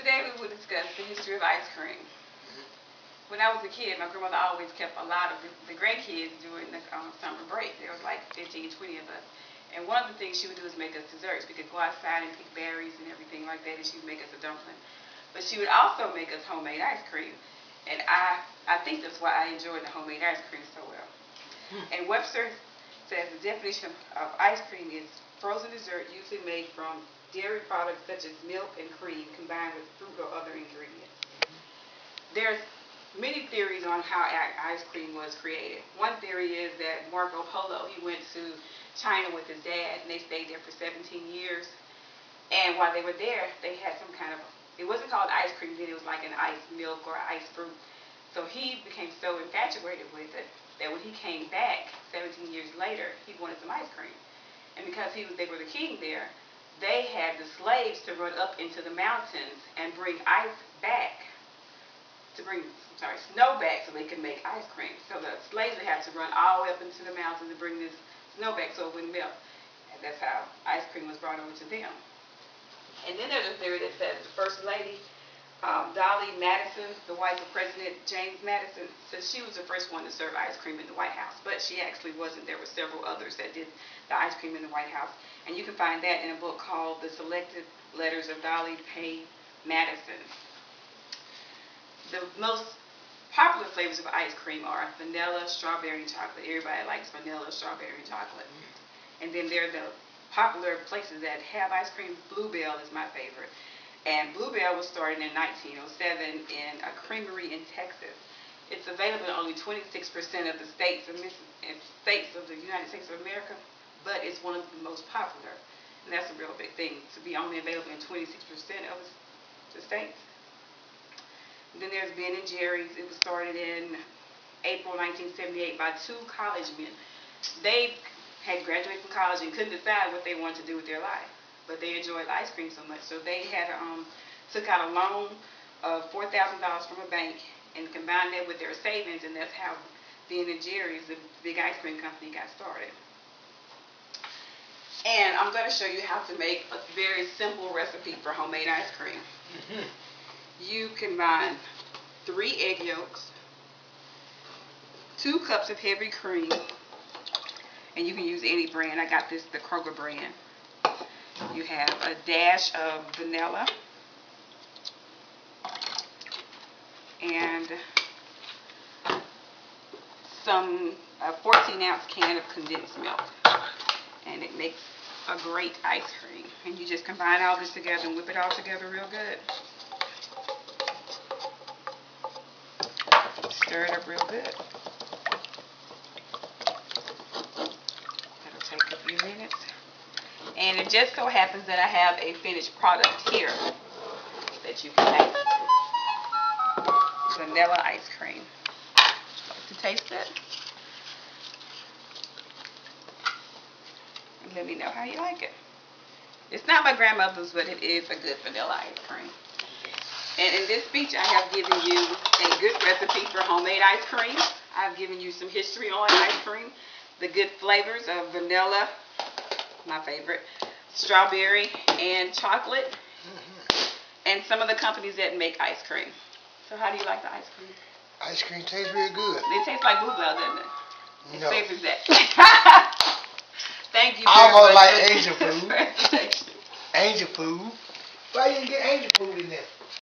today we will discuss the history of ice cream. When I was a kid, my grandmother always kept a lot of the grandkids during the summer break. There was like 15, 20 of us. And one of the things she would do is make us desserts. We could go outside and pick berries and everything like that, and she would make us a dumpling. But she would also make us homemade ice cream. And I think that's why I enjoyed the homemade ice cream so well. And Webster says the definition of ice cream is frozen dessert usually made from dairy products such as milk and cream combined with fruit or other ingredients. There's many theories on how ice cream was created. One theory is that Marco Polo, he went to China with his dad, and they stayed there for 17 years. And while they were there, they had some kind of, it wasn't called ice cream then, it was like an iced milk or iced fruit. So he became so infatuated with it that when he came back 17 years later, he wanted some ice cream. And because they were the king there, they had the slaves to run up into the mountains and bring snow back so they could make ice cream. So the slaves would have to run all the way up into the mountains and bring this snow back so it wouldn't melt. And that's how ice cream was brought over to them. And then there's a theory that says the first lady, Dolly Madison, the wife of President James Madison, says she was the first one to serve ice cream in the White House. But she actually wasn't. There were several others that did the ice cream in the White House. And you can find that in a book called The Selected Letters of Dolly Pay Madison. The most popular flavors of ice cream are vanilla, strawberry, and chocolate. Everybody likes vanilla, strawberry, and chocolate. And then there are the popular places that have ice cream. Bluebell is my favorite. And Bluebell was started in 1907 in a creamery in Texas. It's available in only 26% of the states of the United States of America, but it's one of the most popular. And that's a real big thing, to be only available in 26% of the states. And then there's Ben & Jerry's. It was started in April 1978 by two college men. They had graduated from college and couldn't decide what they wanted to do with their life, but they enjoyed ice cream so much. So they had took out a loan of $4,000 from a bank and combined that with their savings, and that's how Ben & Jerry's, the big ice cream company, got started. And I'm going to show you how to make a very simple recipe for homemade ice cream. You combine 3 egg yolks, 2 cups of heavy cream, and you can use any brand. I got the Kroger brand. You have a dash of vanilla and a 14-ounce can of condensed milk, and it makes a great ice cream. And you just combine all this together and whip it all together real good. Stir it up real good. That'll take a few minutes. And it just so happens that I have a finished product here that you can taste. Vanilla ice cream. Like to taste it? And let me know how you like it. It's not my grandmother's, but it is a good vanilla ice cream. And in this speech, I have given you a good recipe for homemade ice cream. I've given you some history on ice cream, the good flavors of vanilla, my favorite, strawberry, and chocolate, and some of the companies that make ice cream. So how do you like the ice cream? Ice cream tastes real good. It tastes like Bluebell, doesn't it? No. As safe as that. Thank you very almost much. Like Asian food. Angel food. Why you didn't get angel food?